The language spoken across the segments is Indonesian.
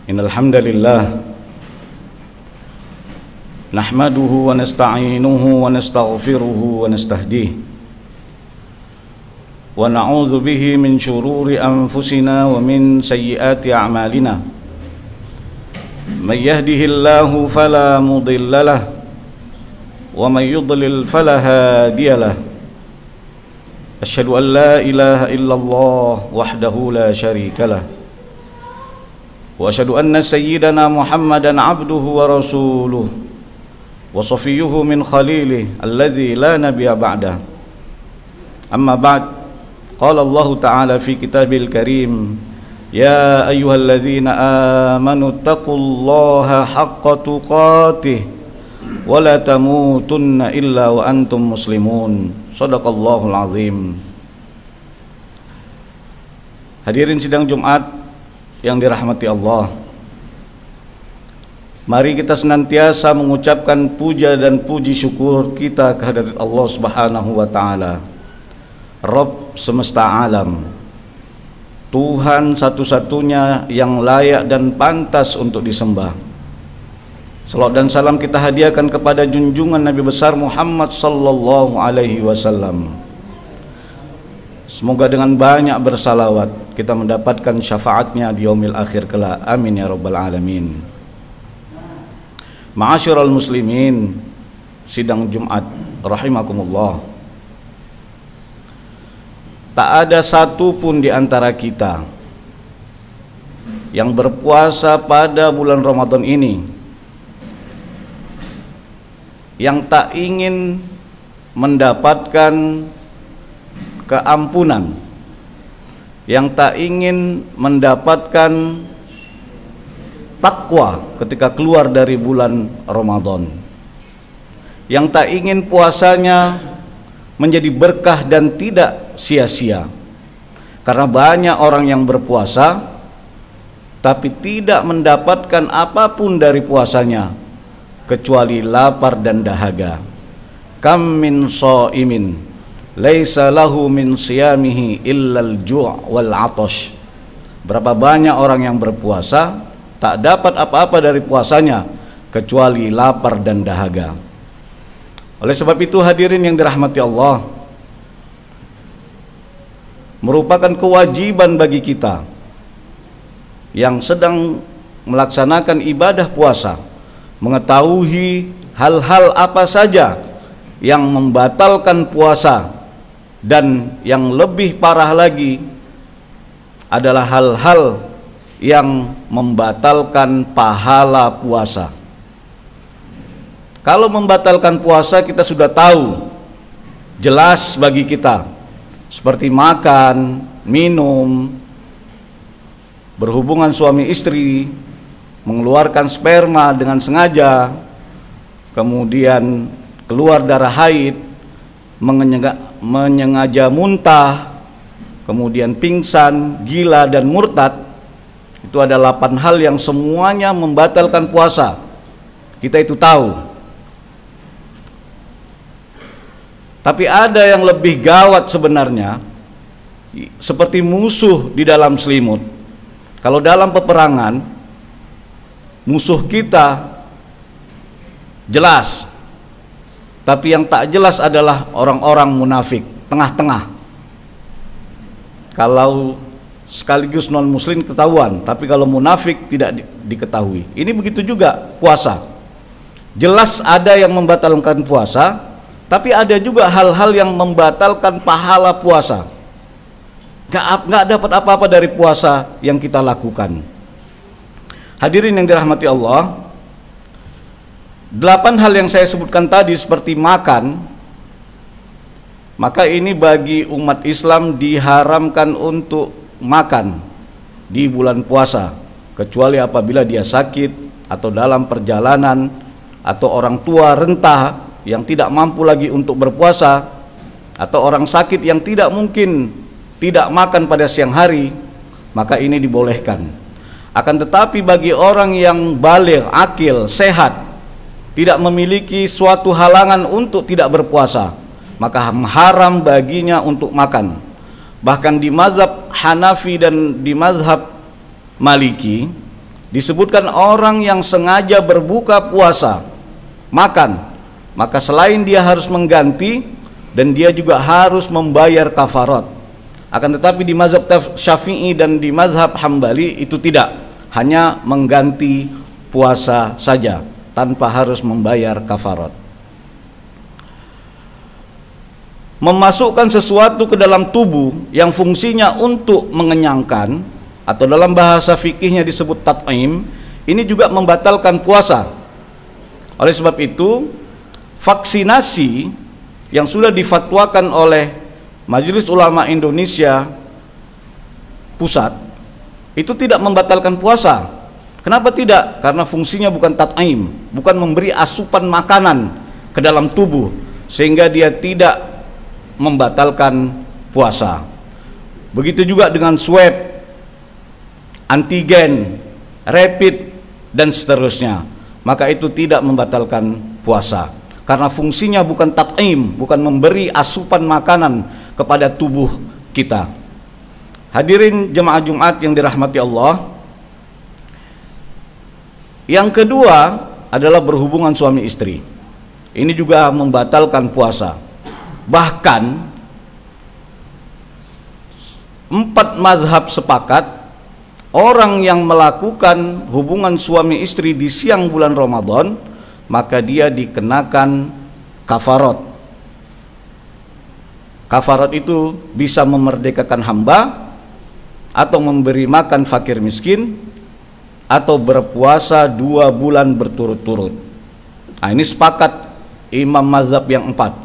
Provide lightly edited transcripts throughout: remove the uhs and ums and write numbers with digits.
Innal hamdalillah nahmaduhu wa nasta'inuhu wa nastaghfiruhu wa nastahdihi wa na'udzu bihi min shururi anfusina wa min sayyiati a'malina. May yahdihillahu fala mudilla lahu wa may yudlil fala hadiya lahu. Asyhadu an la ilaha illallah wahdahu la syarika lah wa asyhadu anna sayyidana Muhammadan abduhu wa rasuluh wa safiyyuhu min khalilih alladzi la nabiyya ba'dah. Amma ba'd, qala Allah ta'ala fi kitabil karim, ya ayyuhalladzina amanu taqullaha haqqa tuqatih wa la tamutunna illa wa antum muslimun. Shadaqallahul azim. Hadirin sidang Jumat yang dirahmati Allah, mari kita senantiasa mengucapkan puja dan puji syukur kita kehadirat Allah Subhanahu wa taala, Rabb semesta alam, Tuhan satu-satunya yang layak dan pantas untuk disembah. Salawat dan salam kita hadiahkan kepada junjungan Nabi besar Muhammad sallallahu alaihi wasallam. Semoga dengan banyak bersalawat kita mendapatkan syafaatnya di yaumil akhir kelak. Amin ya rabbal alamin. Ma'asyiral muslimin, sidang Jumat rahimakumullah. Tak ada satu pun di antara kita yang berpuasa pada bulan Ramadan ini yang tak ingin mendapatkan keampunan, yang tak ingin mendapatkan takwa ketika keluar dari bulan Ramadan, yang tak ingin puasanya menjadi berkah dan tidak sia-sia. Karena banyak orang yang berpuasa tapi tidak mendapatkan apapun dari puasanya kecuali lapar dan dahaga. Kam min shaimin laisa lahu min siyamihi illal ju' wal 'atash. Berapa banyak orang yang berpuasa tak dapat apa-apa dari puasanya kecuali lapar dan dahaga. Oleh sebab itu hadirin yang dirahmati Allah, merupakan kewajiban bagi kita yang sedang melaksanakan ibadah puasa mengetahui hal-hal apa saja yang membatalkan puasa, dan yang lebih parah lagi adalah hal-hal yang membatalkan pahala puasa. Kalau membatalkan puasa kita sudah tahu, jelas bagi kita, seperti makan, minum, berhubungan suami istri, mengeluarkan sperma dengan sengaja, kemudian keluar darah haid, menyengaja muntah, kemudian pingsan, gila, dan murtad. Itu ada 8 hal yang semuanya membatalkan puasa. Kita itu tahu. Tapi ada yang lebih gawat sebenarnya, seperti musuh di dalam selimut. Kalau dalam peperangan, musuh kita jelas, tapi yang tak jelas adalah orang-orang munafik, tengah-tengah. Kalau sekaligus non muslim ketahuan, tapi kalau munafik tidak diketahui. Ini begitu juga puasa. Jelas ada yang membatalkan puasa, tapi ada juga hal-hal yang membatalkan pahala puasa. Gak dapat apa-apa dari puasa yang kita lakukan. Hadirin yang dirahmati Allah, 8 hal yang saya sebutkan tadi seperti makan, maka ini bagi umat Islam diharamkan untuk makan di bulan puasa, kecuali apabila dia sakit atau dalam perjalanan, atau orang tua renta yang tidak mampu lagi untuk berpuasa, atau orang sakit yang tidak mungkin tidak makan pada siang hari, maka ini dibolehkan. Akan tetapi bagi orang yang baligh, akil, sehat, tidak memiliki suatu halangan untuk tidak berpuasa, maka haram baginya untuk makan. Bahkan di mazhab Hanafi dan di mazhab Maliki, disebutkan orang yang sengaja berbuka puasa makan, maka selain dia harus mengganti, dan dia juga harus membayar kafarat. Akan tetapi di mazhab Syafi'i dan di mazhab Hambali itu tidak, hanya mengganti puasa saja tanpa harus membayar kafarat. Memasukkan sesuatu ke dalam tubuh yang fungsinya untuk mengenyangkan, atau dalam bahasa fikihnya disebut tat'im, ini juga membatalkan puasa. Oleh sebab itu, vaksinasi yang sudah difatwakan oleh Majelis Ulama Indonesia Pusat itu tidak membatalkan puasa. Kenapa tidak? Karena fungsinya bukan tat'im, bukan memberi asupan makanan ke dalam tubuh, sehingga dia tidak membatalkan puasa. Begitu juga dengan swab, antigen, rapid, dan seterusnya, maka itu tidak membatalkan puasa, karena fungsinya bukan tat'im, bukan memberi asupan makanan kepada tubuh kita. Hadirin jemaah Jumat yang dirahmati Allah, yang kedua adalah berhubungan suami istri. Ini juga membatalkan puasa. Bahkan 4 mazhab sepakat, orang yang melakukan hubungan suami istri di siang bulan Ramadan, maka dia dikenakan kafarat. Kafarat itu bisa memerdekakan hamba, atau memberi makan fakir miskin, atau berpuasa 2 bulan berturut-turut. Nah, ini sepakat imam mazhab yang 4.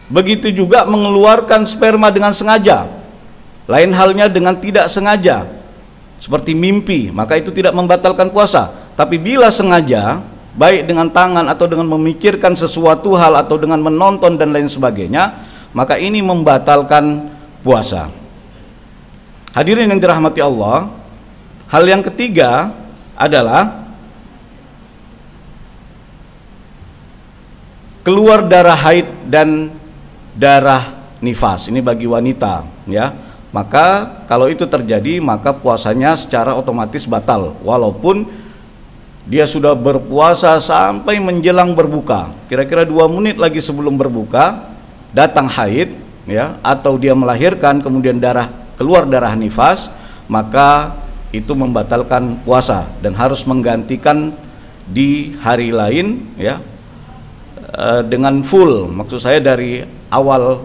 Begitu juga mengeluarkan sperma dengan sengaja. Lain halnya dengan tidak sengaja, seperti mimpi, maka itu tidak membatalkan puasa. Tapi bila sengaja, baik dengan tangan atau dengan memikirkan sesuatu hal atau dengan menonton dan lain sebagainya, maka ini membatalkan puasa. Hadirin yang dirahmati Allah, hal yang ketiga adalah keluar darah haid dan darah nifas. Ini bagi wanita, ya. Maka kalau itu terjadi, maka puasanya secara otomatis batal, walaupun dia sudah berpuasa sampai menjelang berbuka. Kira-kira 2 menit lagi sebelum berbuka datang haid, ya, atau dia melahirkan kemudian keluar darah nifas, maka itu membatalkan puasa dan harus menggantikan di hari lain, ya, dengan full. Maksud saya dari awal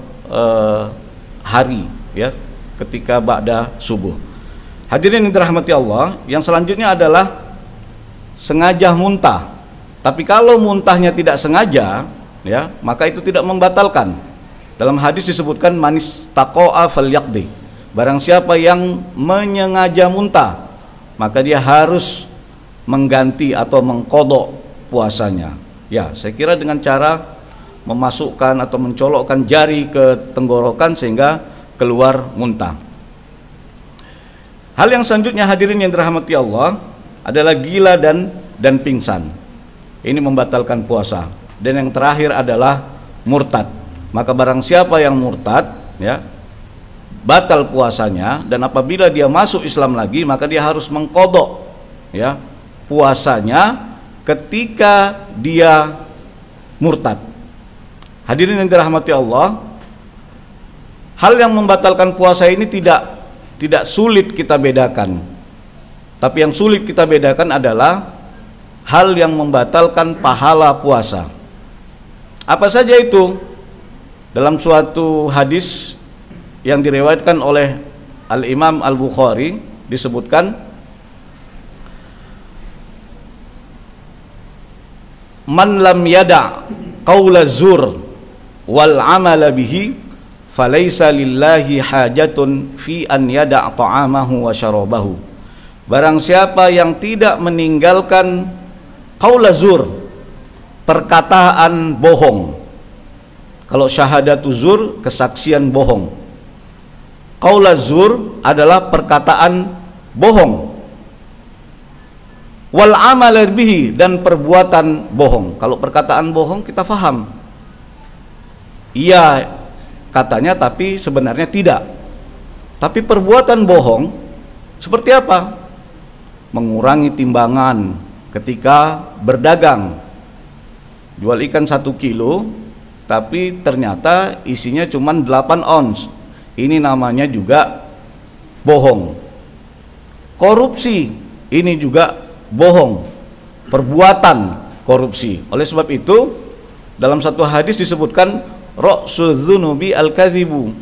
hari, ya, ketika ba'da subuh. Hadirin yang dirahmati Allah, yang selanjutnya adalah sengaja muntah. Tapi kalau muntahnya tidak sengaja, ya, maka itu tidak membatalkan. Dalam hadis disebutkan manis taqa'a falyaqdi. Barang siapa yang menyengaja muntah, maka dia harus mengganti atau mengqadha puasanya. Ya, saya kira dengan cara memasukkan atau mencolokkan jari ke tenggorokan sehingga keluar muntah. Hal yang selanjutnya hadirin yang dirahmati Allah adalah gila dan pingsan. Ini membatalkan puasa. Dan yang terakhir adalah murtad. Maka barang siapa yang murtad, ya, batal puasanya, dan apabila dia masuk Islam lagi, maka dia harus mengqadha, ya, puasanya ketika dia murtad. Hadirin yang dirahmati Allah, hal yang membatalkan puasa ini tidak sulit kita bedakan. Tapi yang sulit kita bedakan adalah hal yang membatalkan pahala puasa. Apa saja itu? Dalam suatu hadis yang diriwayatkan oleh Al-Imam Al-Bukhari disebutkan, man lam yada' qaula zur wal amala bihi falaysa lillahi hajatun fi an yada' ta'amahu wa syarabahu. Barang siapa yang tidak meninggalkan qaula zur, perkataan bohong. Kalau syahadatu zur, kesaksian bohong. Qaula zur adalah perkataan bohong. Wal amal bihi, dan perbuatan bohong. Kalau perkataan bohong kita faham, iya katanya tapi sebenarnya tidak. Tapi perbuatan bohong Seperti apa? Mengurangi timbangan ketika berdagang. Jual ikan 1 kilo, tapi ternyata isinya cuma 8 ons. Ini namanya juga bohong. Korupsi, ini juga bohong. Perbuatan korupsi. Oleh sebab itu, dalam satu hadis disebutkan ra'sul dzunubi al-kadzibu.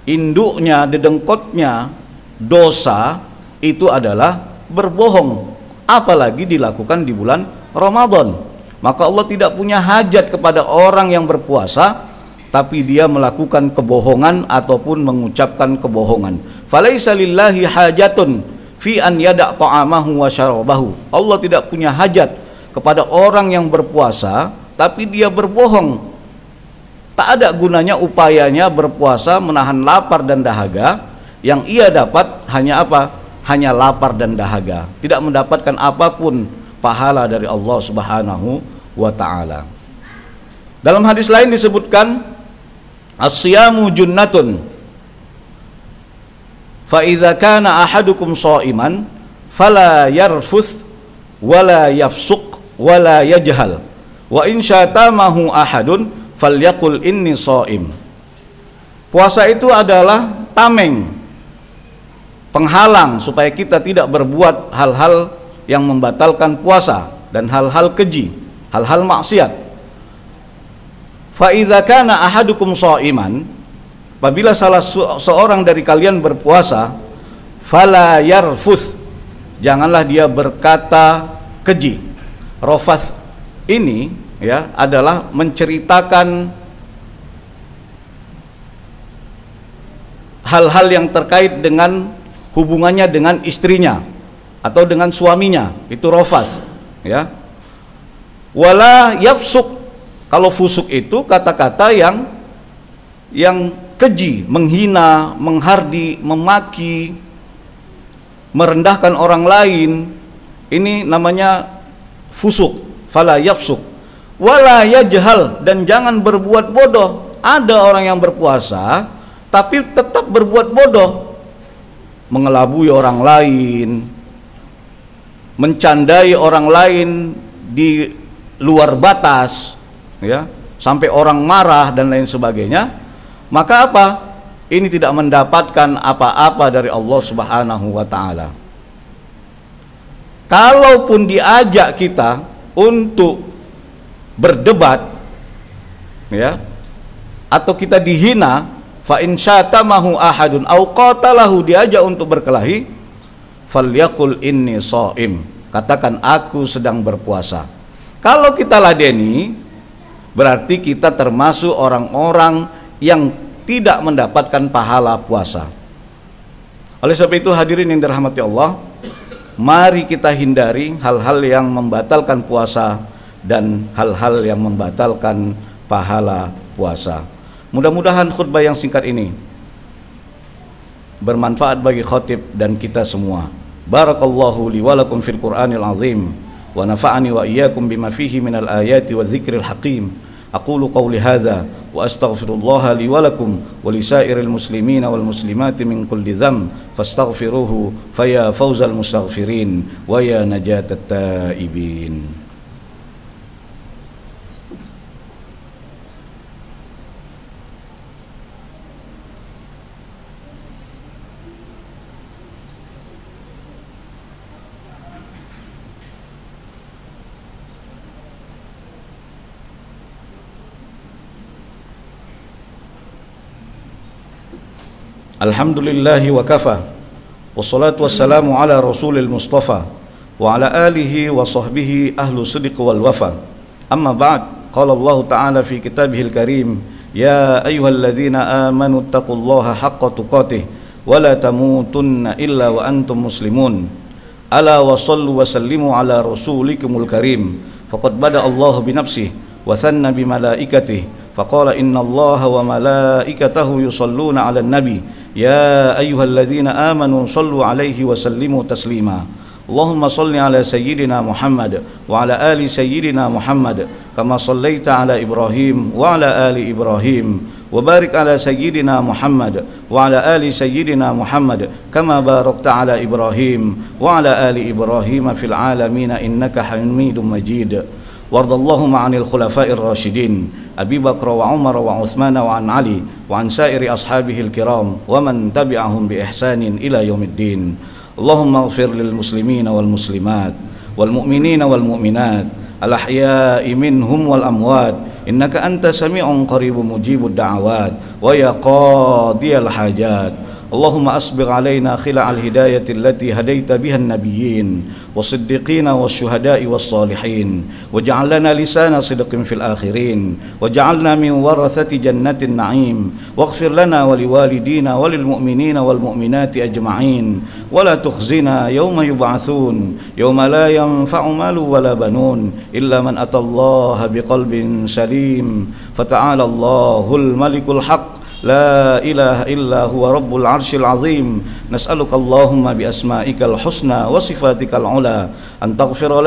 Induknya, dedengkotnya dosa itu adalah berbohong, apalagi dilakukan di bulan Ramadan. Maka Allah tidak punya hajat kepada orang yang berpuasa tapi dia melakukan kebohongan ataupun mengucapkan kebohongan. Falaisa lillahi hajatun fi an yada' ta'amahu wa syarabahu. Allah tidak punya hajat kepada orang yang berpuasa tapi dia berbohong. Tak ada gunanya upayanya berpuasa menahan lapar dan dahaga, yang ia dapat hanya apa? Hanya lapar dan dahaga, tidak mendapatkan apapun pahala dari Allah Subhanahu wa ta'ala. Dalam hadis lain disebutkan as-siyamu junnatun fa idza kana ahadukum sha'iman fala yarfuth wala yafsuq wala yajhal wa in syatamahu ahadun falyaqul inni sha'im. Puasa itu adalah tameng, penghalang supaya kita tidak berbuat hal-hal yang membatalkan puasa dan hal-hal keji, hal-hal maksiat. Fa idza kana ahadukum sha'iman, apabila salah seorang dari kalian berpuasa, fala yarfuth, janganlah dia berkata keji. Rafath ini ya adalah menceritakan hal-hal yang terkait dengan hubungannya dengan istrinya atau dengan suaminya, itu rafath ya. Wala yafsuk, kalau fusuk itu kata-kata yang keji, menghina, menghardi, memaki, merendahkan orang lain, ini namanya fusuk. Fala yafsuk wala yajhal, dan jangan berbuat bodoh. Ada orang yang berpuasa tapi tetap berbuat bodoh, mengelabui orang lain, mencandai orang lain di luar batas ya, sampai orang marah dan lain sebagainya. Maka apa? Ini tidak mendapatkan apa-apa dari Allah Subhanahu wa ta'ala. Kalaupun diajak kita untuk berdebat ya, atau kita dihina, fa in syatamahu ahadun au qatalahu, diajak untuk berkelahi, falyaqul inni shaim, katakan aku sedang berpuasa. Kalau kita ladeni, berarti kita termasuk orang-orang yang tidak mendapatkan pahala puasa. Oleh sebab itu hadirin yang dirahmati Allah, mari kita hindari hal-hal yang membatalkan puasa dan hal-hal yang membatalkan pahala puasa. Mudah-mudahan khutbah yang singkat ini bermanfaat bagi khatib dan kita semua. Barakallahu li wa lakum fil Qur'anil azim wa nafa'ani wa iyyakum bima fihi minal ayati wa dzikril hakim. Aqulu qawli hadza wa astaghfirullah li wa lakum wa lisairil muslimina wal muslimati min kulli dzamb fastaghfiruhu faya fawzal mustaghfirin wa ya najatat taibin. Alhamdulillahi wa kafa, wassalatu wassalamu ala rasulil mustafa wa ala alihi wa sahbihi ahlu sidq wal wafa. Amma ba'd, qala Allah ta'ala fi kitabihil karim, ya ayyuhalladzina amanu taqullaha haqqa tuqatih wa la tamutunna illa wa antum muslimun. Ala wa sallu wa sallimu ala rasulikumul karim. Faqad bada Allah bi nafsihi wa thanna bi malaikatihi faqala inna Allah wa malaikatahu yusalluna ala nabi ya ayyuhalladzina amanu sallu alaihi wa sallimu taslima. Allahumma salli ala sayyidina Muhammad wa ala ali sayyidina Muhammad kama sallaita ala Ibrahim wa ala ali Ibrahim وبارك على سيدنا محمد وعلى آل سيدنا محمد كما باركت على إبراهيم وعلى آل إبراهيم في العالمين إنك حميد مجيد. وارض اللهم عن الخلفاء الراشدين أبي بكر وعمر وعثمان وعن علي وعن سائر أصحابه الكرام ومن تبعهم بإحسان إلى يوم الدين. اللهم اغفر للمسلمين والمسلمات والمؤمنين والمؤمنات الأحياء منهم والأموات إنك أنت سميع قريب مجيب الدعوات ويا قاضي الحاجات. اللهم أسبغ علينا خلع الهداية التي هديت بها النبيين والصديقين والشهداء والصالحين، واجعل لنا لسان صدق في الآخرين، واجعلنا من ورثة جنة النعيم، واغفر لنا ولوالدينا وللمؤمنين والمؤمنات أجمعين، ولا تخزنا يوم يبعثون يوم لا ينفع مال ولا بنون إلا من أتى الله بقلب سليم. فتعالى الله الملك الحق لا إله إلا هو رب العرش العظيم. نسألك اللهم بأسمائك الحسنى وصفاتك العلى أن تغفر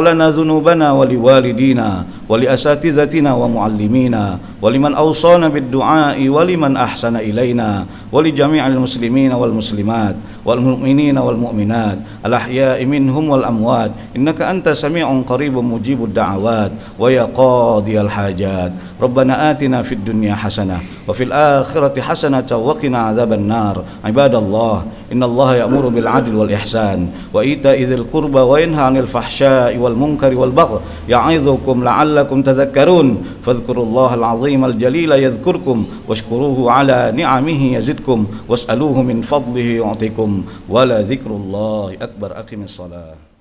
لنا ذنوبنا ولوالدينا ولأساتذتنا ومعلمينا ولمن أوصانا بالدعاء ولمن أحسن إلينا ولجميع المسلمين والمسلمات والمؤمنين والمؤمنات الأحياء منهم والأموات إنك أنت سميع قريب مجيب الدعوات ويا قاضي الحاجات. ربنا آتنا في الدنيا حسنة وفي الآخرة حسنة وقنا عذاب النار. عباد الله، إن الله يأمر بالعدل والإحسان وإيتاء ذي القربى وينهى عن الفحشاء والمنكر والبغي يعظكم لعلكم تذكرون. فاذكروا الله العظيم الجليل يذكركم واشكروه على نعمه يزدكم واسألوه من فضله يعطيكم ولذكر الله أكبر. أقم الصلاة.